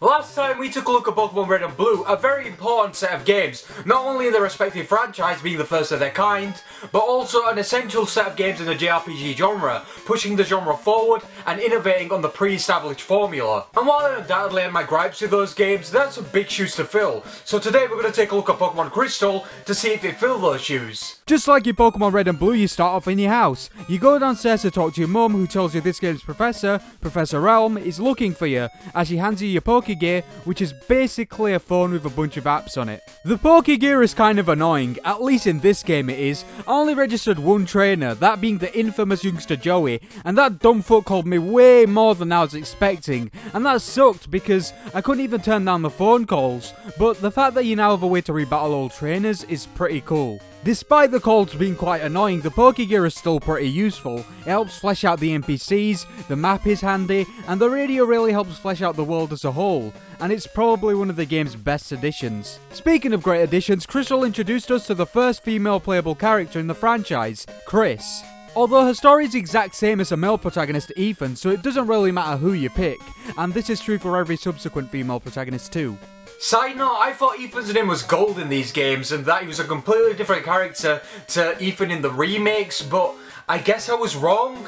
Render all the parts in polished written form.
Last time we took a look at Pokémon Red and Blue, a very important set of games, not only in their respective franchise being the first of their kind, but also an essential set of games in the JRPG genre, pushing the genre forward and innovating on the pre-established formula. And while I undoubtedly had my gripes with those games, there's some big shoes to fill, so today we're going to take a look at Pokémon Crystal to see if it fills those shoes. Just like in Pokémon Red and Blue, you start off in your house. You go downstairs to talk to your mum, who tells you this game's professor, Professor Realm, is looking for you, as she hands you your Pokégear, which is basically a phone with a bunch of apps on it. The Pokégear is kind of annoying, at least in this game it is. I only registered one trainer, that being the infamous youngster Joey, and that dumbfuck called me way more than I was expecting, and that sucked because I couldn't even turn down the phone calls, but the fact that you now have a way to rebattle old trainers is pretty cool. Despite the calls being quite annoying, the Pokégear is still pretty useful. It helps flesh out the NPCs, the map is handy, and the radio really helps flesh out the world as a whole, and it's probably one of the game's best additions. Speaking of great additions, Crystal introduced us to the first female playable character in the franchise, Chris. Although her story is the exact same as the male protagonist Ethan, so it doesn't really matter who you pick, and this is true for every subsequent female protagonist too. Side note, I thought Ethan's name was Gold in these games and that he was a completely different character to Ethan in the remakes, but I guess I was wrong.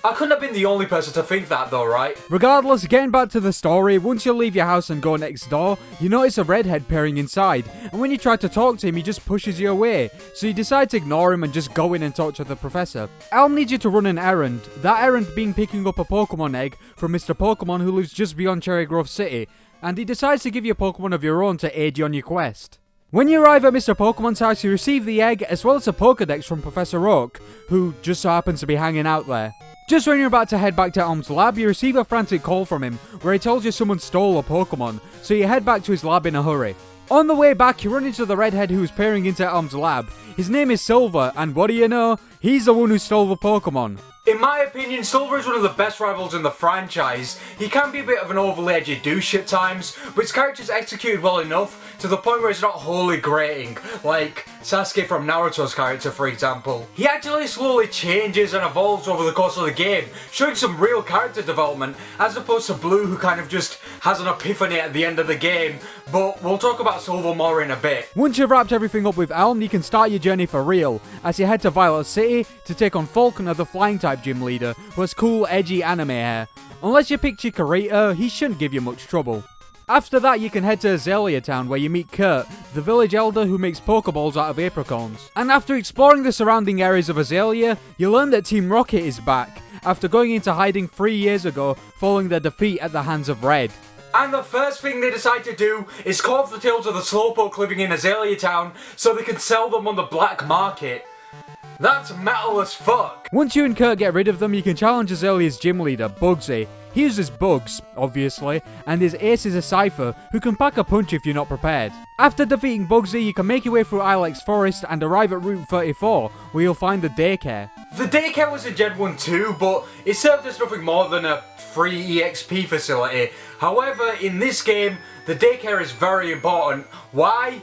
I couldn't have been the only person to think that though, right? Regardless, getting back to the story, once you leave your house and go next door, you notice a redhead peering inside, and when you try to talk to him, he just pushes you away, so you decide to ignore him and just go in and talk to the professor. Elm needs you to run an errand, that errand being picking up a Pokemon egg from Mr. Pokemon who lives just beyond Cherry Grove City, and he decides to give you a Pokemon of your own to aid you on your quest. When you arrive at Mr. Pokemon's house, you receive the egg as well as a Pokedex from Professor Oak, who just so happens to be hanging out there. Just when you're about to head back to Elm's lab, you receive a frantic call from him, where he tells you someone stole a Pokemon, so you head back to his lab in a hurry. On the way back, you run into the redhead who is peering into Elm's lab. His name is Silver, and what do you know? He's the one who stole the Pokemon. In my opinion, Silver is one of the best rivals in the franchise. He can be a bit of an overly edgy douche at times, but his character is executed well enough to the point where it's not wholly grating, like Sasuke from Naruto's character for example. He actually slowly changes and evolves over the course of the game, showing some real character development, as opposed to Blue who kind of just has an epiphany at the end of the game, but we'll talk about Silver more in a bit. Once you've wrapped everything up with Elm, you can start your journey for real, as you head to Violet City to take on Falconer, the flying type gym leader, who has cool edgy anime hair. Unless you pick Chikorita, he shouldn't give you much trouble. After that, you can head to Azalea Town where you meet Kurt, the village elder who makes Pokeballs out of apricorns. And after exploring the surrounding areas of Azalea, you learn that Team Rocket is back, after going into hiding 3 years ago following their defeat at the hands of Red. And the first thing they decide to do is cut off the tails of the Slowpoke living in Azalea Town so they can sell them on the black market. That's metal as fuck. Once you and Kurt get rid of them, you can challenge Azalea's gym leader, Bugsy. He uses bugs, obviously, and his ace is a Cypher, who can pack a punch if you're not prepared. After defeating Bugsy, you can make your way through Ilex Forest and arrive at Route 34, where you'll find the daycare. The daycare was in Gen 1 too, but it served as nothing more than a free EXP facility. However, in this game, the daycare is very important. Why?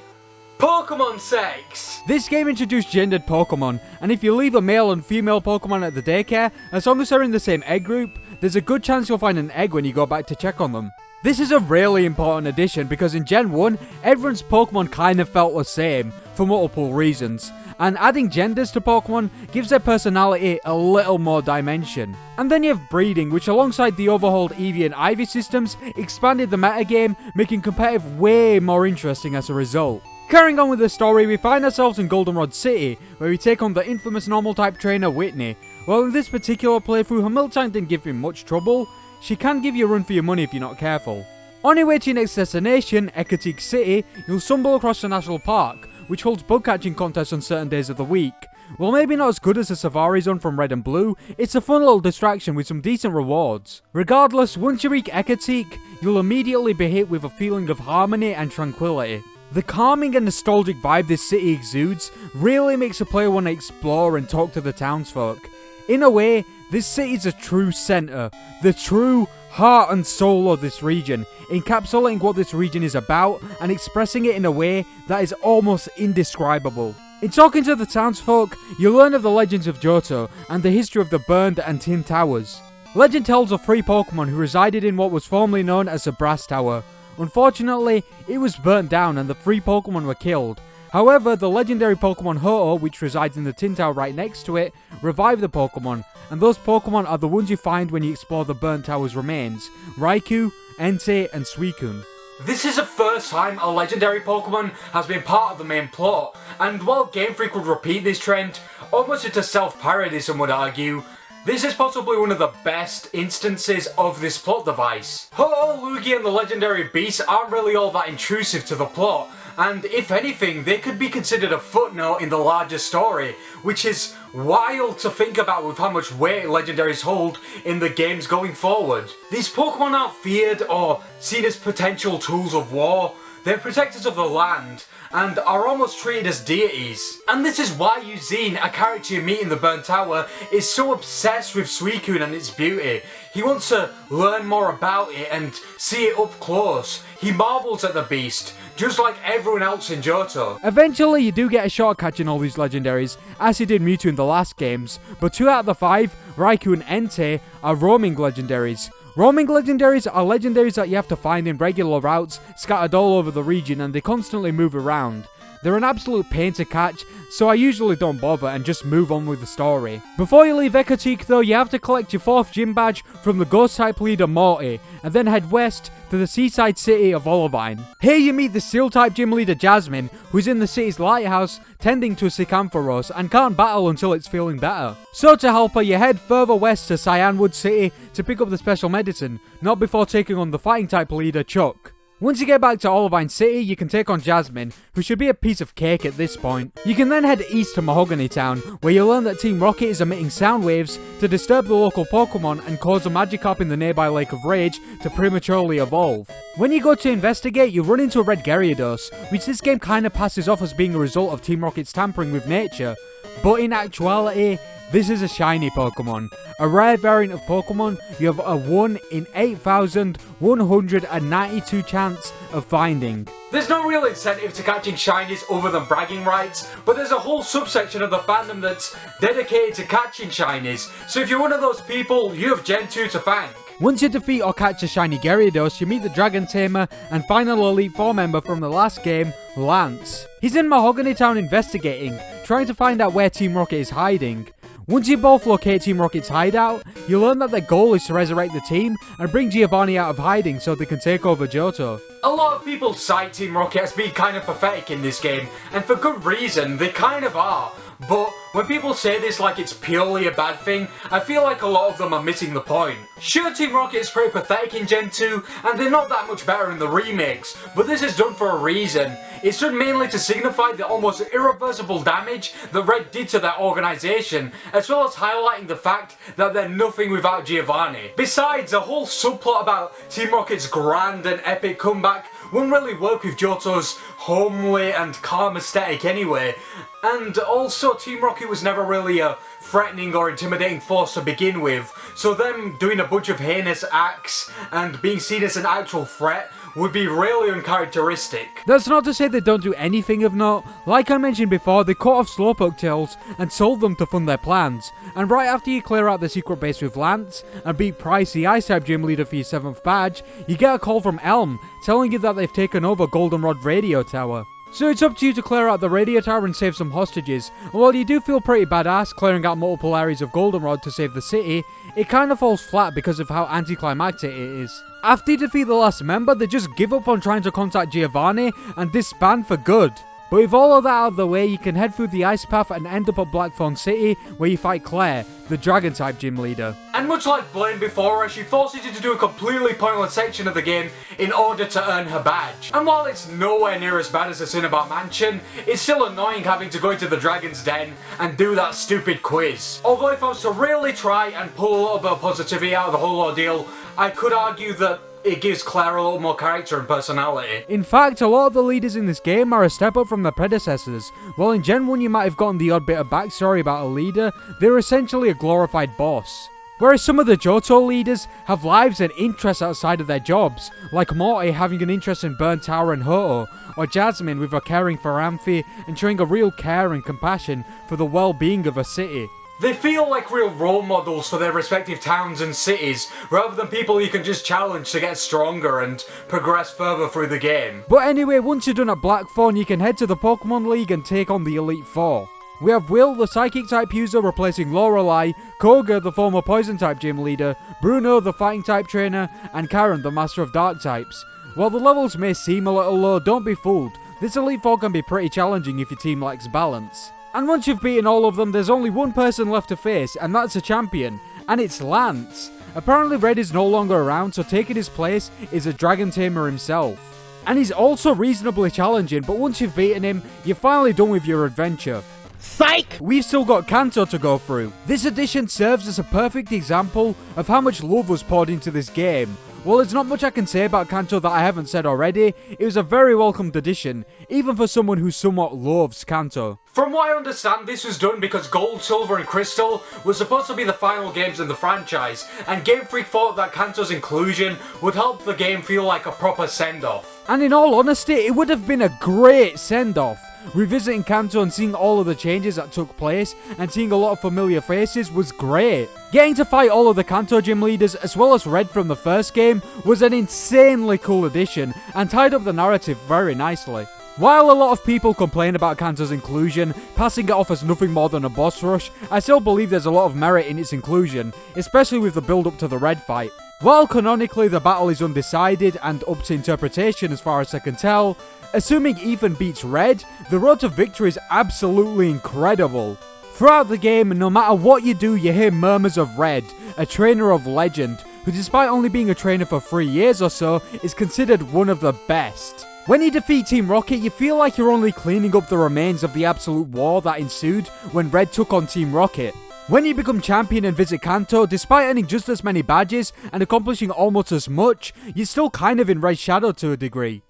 Pokemon sex! This game introduced gendered Pokemon, and if you leave a male and female Pokemon at the daycare, as long as they're in the same egg group, there's a good chance you'll find an egg when you go back to check on them. This is a really important addition because in Gen 1, everyone's Pokemon kind of felt the same, for multiple reasons, and adding genders to Pokemon gives their personality a little more dimension. And then you have breeding, which alongside the overhauled Eevee and Ivy systems, expanded the metagame, making competitive way more interesting as a result. Carrying on with the story, we find ourselves in Goldenrod City, where we take on the infamous normal type trainer Whitney. Well, in this particular playthrough, her milk tank didn't give me much trouble. She can give you a run for your money if you're not careful. On your way to your next destination, Ecotike City, you'll stumble across the National Park, which holds bug catching contests on certain days of the week. While maybe not as good as the Safari Zone from Red and Blue, it's a fun little distraction with some decent rewards. Regardless, once you reach Ecotike, you'll immediately be hit with a feeling of harmony and tranquility. The calming and nostalgic vibe this city exudes really makes a player want to explore and talk to the townsfolk. In a way, this city is a true centre, the true heart and soul of this region, encapsulating what this region is about and expressing it in a way that is almost indescribable. In talking to the townsfolk, you learn of the legends of Johto and the history of the burned and tin towers. Legend tells of 3 Pokemon who resided in what was formerly known as the Brass Tower. Unfortunately, it was burnt down and the 3 Pokemon were killed. However, the legendary Pokemon Johto, which resides in the tin tower right next to it, revived the Pokemon, and those Pokemon are the ones you find when you explore the burnt tower's remains: Raikou, Entei, and Suicune. This is the first time a legendary Pokemon has been part of the main plot, and while Game Freak would repeat this trend, almost into self-parody some would argue, this is possibly one of the best instances of this plot device. Ho-Oh, Lugia and the legendary beasts aren't really all that intrusive to the plot, and if anything, they could be considered a footnote in the larger story, which is wild to think about with how much weight legendaries hold in the games going forward. These Pokemon aren't feared or seen as potential tools of war, they're protectors of the land, and are almost treated as deities. And this is why Eugene, a character you meet in the Burnt Tower, is so obsessed with Suicune and its beauty. He wants to learn more about it and see it up close. He marvels at the beast, just like everyone else in Johto. Eventually, you do get a shot at catching all these legendaries, as you did Mewtwo in the last games, but 2 out of the 5, Raikou and Entei, are roaming legendaries. Roaming legendaries are legendaries that you have to find in regular routes, scattered all over the region, and they constantly move around. They're an absolute pain to catch, so I usually don't bother and just move on with the story. Before you leave Ecruteak though, you have to collect your 4th gym badge from the ghost type leader Morty, and then head west to the seaside city of Olivine. Here you meet the steel type gym leader Jasmine, who's in the city's lighthouse tending to a Sycampharos and can't battle until it's feeling better. So to help her, you head further west to Cyanwood City to pick up the special medicine, not before taking on the fighting type leader Chuck. Once you get back to Olivine City, you can take on Jasmine, who should be a piece of cake at this point. You can then head east to Mahogany Town, where you learn that Team Rocket is emitting sound waves to disturb the local Pokemon and cause a Magikarp in the nearby Lake of Rage to prematurely evolve. When you go to investigate, you run into a red Gyarados, which this game kinda passes off as being a result of Team Rocket's tampering with nature. But in actuality, this is a shiny Pokemon. A rare variant of Pokemon you have a 1 in 8,192 chance of finding. There's no real incentive to catching shinies other than bragging rights, but there's a whole subsection of the fandom that's dedicated to catching shinies, so if you're one of those people, you have Gen 2 to thank. Once you defeat or catch a shiny Gyarados, you meet the Dragon Tamer and final Elite Four member from the last game, Lance. He's in Mahogany Town investigating, trying to find out where Team Rocket is hiding. Once you both locate Team Rocket's hideout, you learn that their goal is to resurrect the team and bring Giovanni out of hiding so they can take over Johto. A lot of people cite Team Rocket as being kind of pathetic in this game, and for good reason, they kind of are. But when people say this like it's purely a bad thing, I feel like a lot of them are missing the point. Sure, Team Rocket is pretty pathetic in Gen 2, and they're not that much better in the remakes, but this is done for a reason. It's done mainly to signify the almost irreversible damage that Red did to their organisation, as well as highlighting the fact that they're nothing without Giovanni. Besides, a whole subplot about Team Rocket's grand and epic comeback wouldn't really work with Johto's homely and calm aesthetic anyway. And also, Team Rocket was never really a threatening or intimidating force to begin with, so them doing a bunch of heinous acts and being seen as an actual threat would be really uncharacteristic. That's not to say they don't do anything of note. Like I mentioned before, they cut off Slowpoke tails and sold them to fund their plans. And right after you clear out the secret base with Lance and beat Price, the Ice-type gym leader, for your 7th badge, you get a call from Elm telling you that they've taken over Goldenrod Radio Tower. So it's up to you to clear out the radio tower and save some hostages, and while you do feel pretty badass clearing out multiple areas of Goldenrod to save the city, it kinda falls flat because of how anticlimactic it is. After you defeat the last member, they just give up on trying to contact Giovanni and disband for good. But with all of that out of the way, you can head through the ice path and end up at Blackthorn City, where you fight Claire, the Dragon-type gym leader. And much like Blaine before her, she forces you to do a completely pointless section of the game in order to earn her badge. And while it's nowhere near as bad as the Cinnabar Mansion, it's still annoying having to go into the Dragon's Den and do that stupid quiz. Although if I was to really try and pull a little bit of positivity out of the whole ordeal, I could argue that it gives Claire a little more character and personality. In fact, a lot of the leaders in this game are a step up from their predecessors. While in Gen 1 you might have gotten the odd bit of backstory about a leader, they're essentially a glorified boss. Whereas some of the Johto leaders have lives and interests outside of their jobs, like Morty having an interest in Burnt Tower and Johto, or Jasmine with her caring for Amphi and showing a real care and compassion for the well-being of her city. They feel like real role models for their respective towns and cities, rather than people you can just challenge to get stronger and progress further through the game. But anyway, once you're done at Blackthorn, you can head to the Pokemon League and take on the Elite Four. We have Will, the Psychic-type user, replacing Lorelei, Koga, the former Poison-type gym leader, Bruno, the Fighting-type trainer, and Karen, the Master of Dark-types. While the levels may seem a little low, don't be fooled. This Elite Four can be pretty challenging if your team lacks balance. And once you've beaten all of them, there's only one person left to face, and that's a champion, and it's Lance. Apparently Red is no longer around, so taking his place is a Dragon Tamer himself. And he's also reasonably challenging, but once you've beaten him, you're finally done with your adventure. Psych! We've still got Kanto to go through. This edition serves as a perfect example of how much love was poured into this game. While there's not much I can say about Kanto that I haven't said already, it was a very welcomed addition, even for someone who somewhat loathes Kanto. From what I understand, this was done because Gold, Silver and Crystal were supposed to be the final games in the franchise, and Game Freak thought that Kanto's inclusion would help the game feel like a proper send-off. And in all honesty, it would have been a great send-off. Revisiting Kanto and seeing all of the changes that took place and seeing a lot of familiar faces was great. Getting to fight all of the Kanto gym leaders as well as Red from the first game was an insanely cool addition and tied up the narrative very nicely. While a lot of people complain about Kanto's inclusion, passing it off as nothing more than a boss rush, I still believe there's a lot of merit in its inclusion, especially with the build up to the Red fight. While canonically the battle is undecided and up to interpretation as far as I can tell, assuming Ethan beats Red, the road to victory is absolutely incredible. Throughout the game, no matter what you do, you hear murmurs of Red, a trainer of legend, who despite only being a trainer for 3 years or so, is considered one of the best. When you defeat Team Rocket, you feel like you're only cleaning up the remains of the absolute war that ensued when Red took on Team Rocket. When you become champion and visit Kanto, despite earning just as many badges and accomplishing almost as much, you're still kind of in Red's shadow to a degree.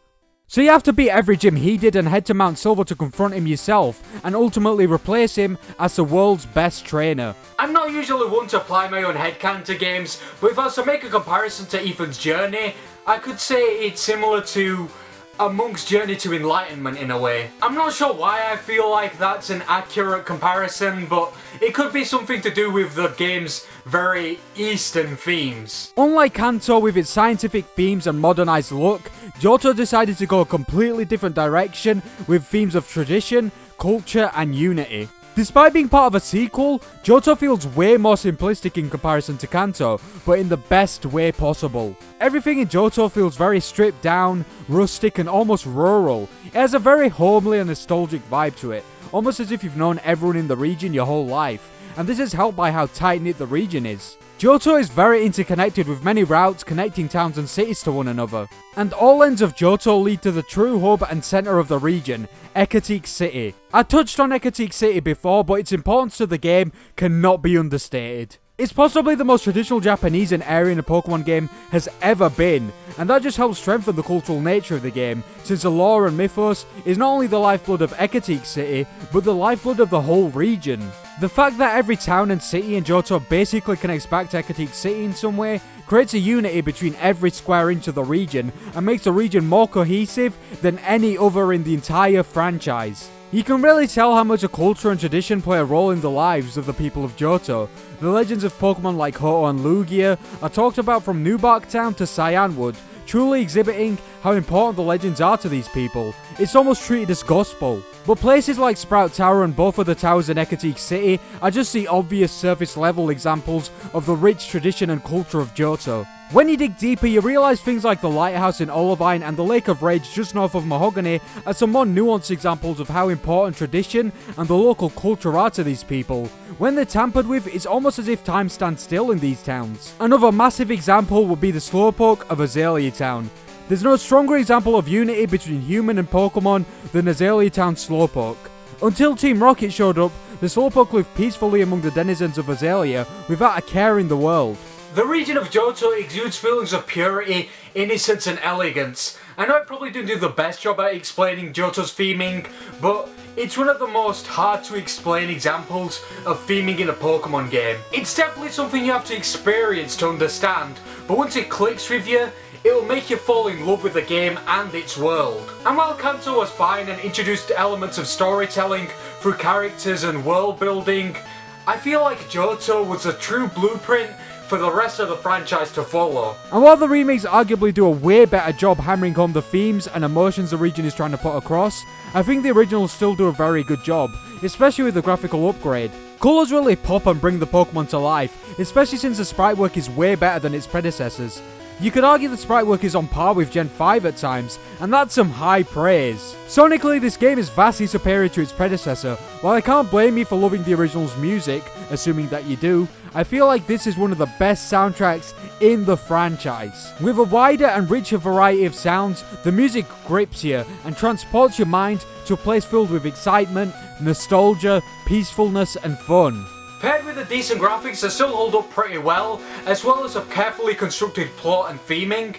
So you have to beat every gym he did and head to Mount Silver to confront him yourself, and ultimately replace him as the world's best trainer. I'm not usually one to apply my own headcanon to games, but if I was to make a comparison to Ethan's journey, I could say it's similar to a monk's journey to enlightenment in a way. I'm not sure why I feel like that's an accurate comparison, but it could be something to do with the game's very Eastern themes. Unlike Kanto with its scientific themes and modernized look, Johto decided to go a completely different direction with themes of tradition, culture and unity. Despite being part of a sequel, Johto feels way more simplistic in comparison to Kanto, but in the best way possible. Everything in Johto feels very stripped down, rustic and almost rural. It has a very homely and nostalgic vibe to it, almost as if you've known everyone in the region your whole life, and this is helped by how tight-knit the region is. Johto is very interconnected with many routes connecting towns and cities to one another, and all ends of Johto lead to the true hub and centre of the region, Ecruteak City. I touched on Ecruteak City before, but its importance to the game cannot be understated. It's possibly the most traditional Japanese an area in a Pokemon game has ever been, and that just helps strengthen the cultural nature of the game, since the lore and mythos is not only the lifeblood of Ecruteak City, but the lifeblood of the whole region. The fact that every town and city in Johto basically connects back to Ecruteak City in some way creates a unity between every square inch of the region and makes the region more cohesive than any other in the entire franchise. You can really tell how much a culture and tradition play a role in the lives of the people of Johto. The legends of Pokemon like Hoto and Lugia are talked about from New Bark Town to Cyanwood, truly exhibiting how important the legends are to these people. It's almost treated as gospel. But places like Sprout Tower and both of the towers in Ecruteak City are just the obvious surface level examples of the rich tradition and culture of Johto. When you dig deeper, you realise things like the lighthouse in Olivine and the Lake of Rage just north of Mahogany are some more nuanced examples of how important tradition and the local culture are to these people. When they're tampered with, it's almost as if time stands still in these towns. Another massive example would be the Slowpoke of Azalea Town. There's no stronger example of unity between human and Pokemon than Azalea Town Slowpoke. Until Team Rocket showed up, the Slowpoke lived peacefully among the denizens of Azalea without a care in the world. The region of Johto exudes feelings of purity, innocence and elegance. I know I probably didn't do the best job at explaining Johto's theming, but it's one of the most hard to explain examples of theming in a Pokemon game. It's definitely something you have to experience to understand, but once it clicks with you, it will make you fall in love with the game and its world. And while Kanto was fine and introduced elements of storytelling through characters and world building, I feel like Johto was a true blueprint for the rest of the franchise to follow. And while the remakes arguably do a way better job hammering home the themes and emotions the region is trying to put across, I think the originals still do a very good job, especially with the graphical upgrade. Colours really pop and bring the Pokemon to life, especially since the sprite work is way better than its predecessors. You could argue the sprite work is on par with Gen 5 at times, and that's some high praise. Sonically, this game is vastly superior to its predecessor. While I can't blame you for loving the original's music, assuming that you do, I feel like this is one of the best soundtracks in the franchise. With a wider and richer variety of sounds, the music grips you and transports your mind to a place filled with excitement, nostalgia, peacefulness, and fun. Paired with the decent graphics that still hold up pretty well as a carefully constructed plot and theming,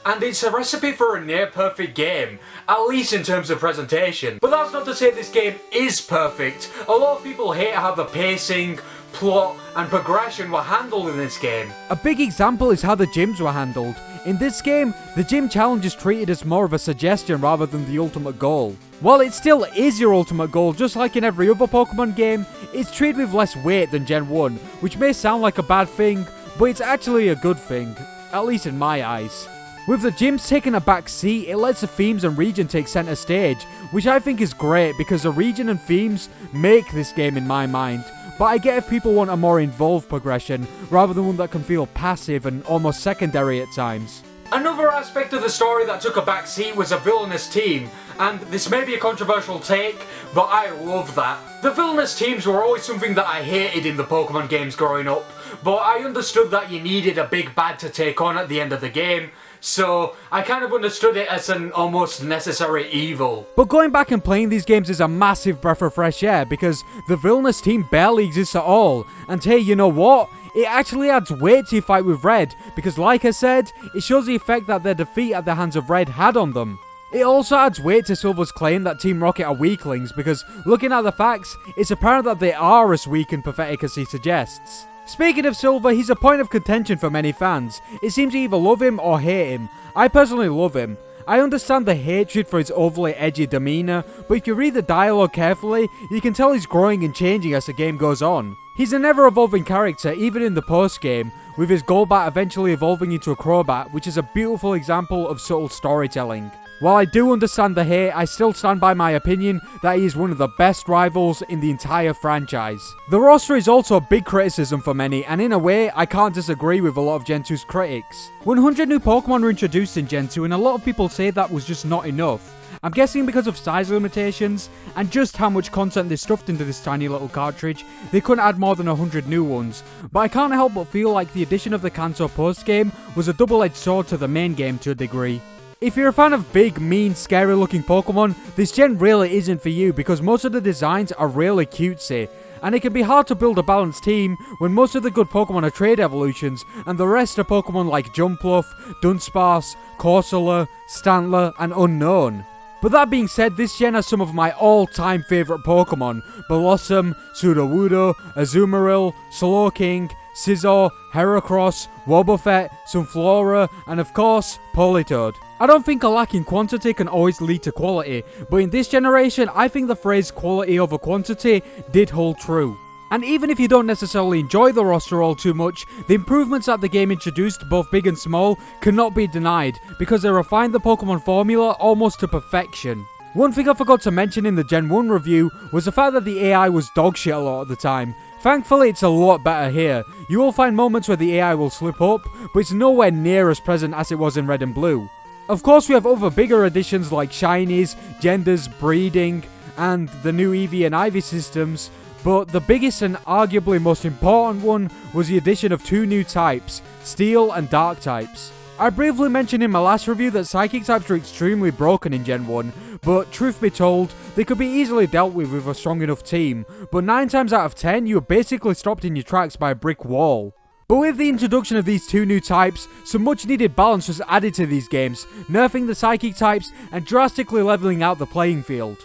and it's a recipe for a near perfect game, at least in terms of presentation. But that's not to say this game is perfect. A lot of people hate how the pacing, plot, and progression were handled in this game. A big example is how the gyms were handled. In this game, the gym challenge is treated as more of a suggestion rather than the ultimate goal. While it still is your ultimate goal, just like in every other Pokemon game, it's treated with less weight than Gen 1, which may sound like a bad thing, but it's actually a good thing, at least in my eyes. With the gyms taking a back seat, it lets the themes and region take center stage, which I think is great because the region and themes make this game in my mind. But I get if people want a more involved progression, rather than one that can feel passive and almost secondary at times. Another aspect of the story that took a back seat was a villainous team, and this may be a controversial take, but I love that. The villainous teams were always something that I hated in the Pokemon games growing up, but I understood that you needed a big bad to take on at the end of the game, so I kind of understood it as an almost necessary evil. But going back and playing these games is a massive breath of fresh air because the villainous team barely exists at all, and hey, you know what? It actually adds weight to your fight with Red, because like I said, it shows the effect that their defeat at the hands of Red had on them. It also adds weight to Silver's claim that Team Rocket are weaklings, because looking at the facts, it's apparent that they are as weak and pathetic as he suggests. Speaking of Silver, he's a point of contention for many fans. It seems to either love him or hate him. I personally love him. I understand the hatred for his overly edgy demeanour, but if you read the dialogue carefully, you can tell he's growing and changing as the game goes on. He's an ever-evolving character, even in the post-game, with his Golbat eventually evolving into a Crobat, which is a beautiful example of subtle storytelling. While I do understand the hate, I still stand by my opinion that he is one of the best rivals in the entire franchise. The roster is also a big criticism for many, and in a way, I can't disagree with a lot of Gen 2's critics. 100 new Pokemon were introduced in Gen 2, and a lot of people say that was just not enough. I'm guessing because of size limitations, and just how much content they stuffed into this tiny little cartridge, they couldn't add more than 100 new ones. But I can't help but feel like the addition of the Kanto post-game was a double-edged sword to the main game to a degree. If you're a fan of big, mean, scary looking Pokemon, this gen really isn't for you because most of the designs are really cutesy, and it can be hard to build a balanced team when most of the good Pokemon are trade evolutions and the rest are Pokemon like Jumpluff, Dunsparce, Corsola, Stantler, and Unknown. But that being said, this gen has some of my all-time favourite Pokemon: Blossom, Sudowoodo, Azumarill, Slowking, Scizor, Heracross, Wobbuffet, Sunflora, and of course, Politoed. I don't think a lack in quantity can always lead to quality, but in this generation, I think the phrase quality over quantity did hold true. And even if you don't necessarily enjoy the roster all too much, the improvements that the game introduced, both big and small, cannot be denied, because they refined the Pokemon formula almost to perfection. One thing I forgot to mention in the Gen 1 review was the fact that the AI was dogshit a lot of the time. Thankfully, it's a lot better here. You will find moments where the AI will slip up, but it's nowhere near as present as it was in Red and Blue. Of course, we have other bigger additions like shinies, genders, breeding, and the new Eevee and Ivy systems, but the biggest and arguably most important one was the addition of two new types, Steel and Dark types. I briefly mentioned in my last review that Psychic types are extremely broken in Gen 1, but truth be told, they could be easily dealt with a strong enough team, but 9 times out of 10 you are basically stopped in your tracks by a brick wall. But with the introduction of these two new types, some much needed balance was added to these games, nerfing the Psychic types and drastically leveling out the playing field.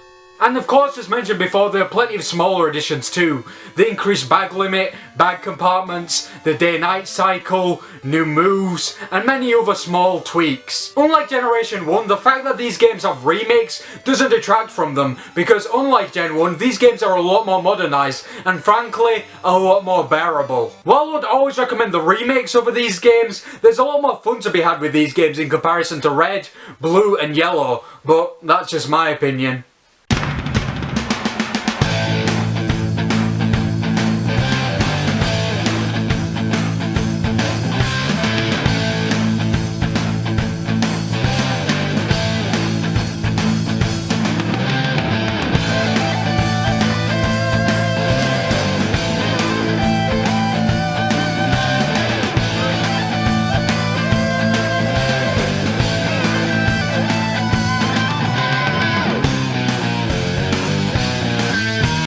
And of course, as mentioned before, there are plenty of smaller additions too. The increased bag limit, bag compartments, the day-night cycle, new moves, and many other small tweaks. Unlike Generation 1, the fact that these games have remakes doesn't detract from them, because unlike Gen 1, these games are a lot more modernised, and frankly, a lot more bearable. While I would always recommend the remakes over these games, there's a lot more fun to be had with these games in comparison to Red, Blue, and Yellow, but that's just my opinion.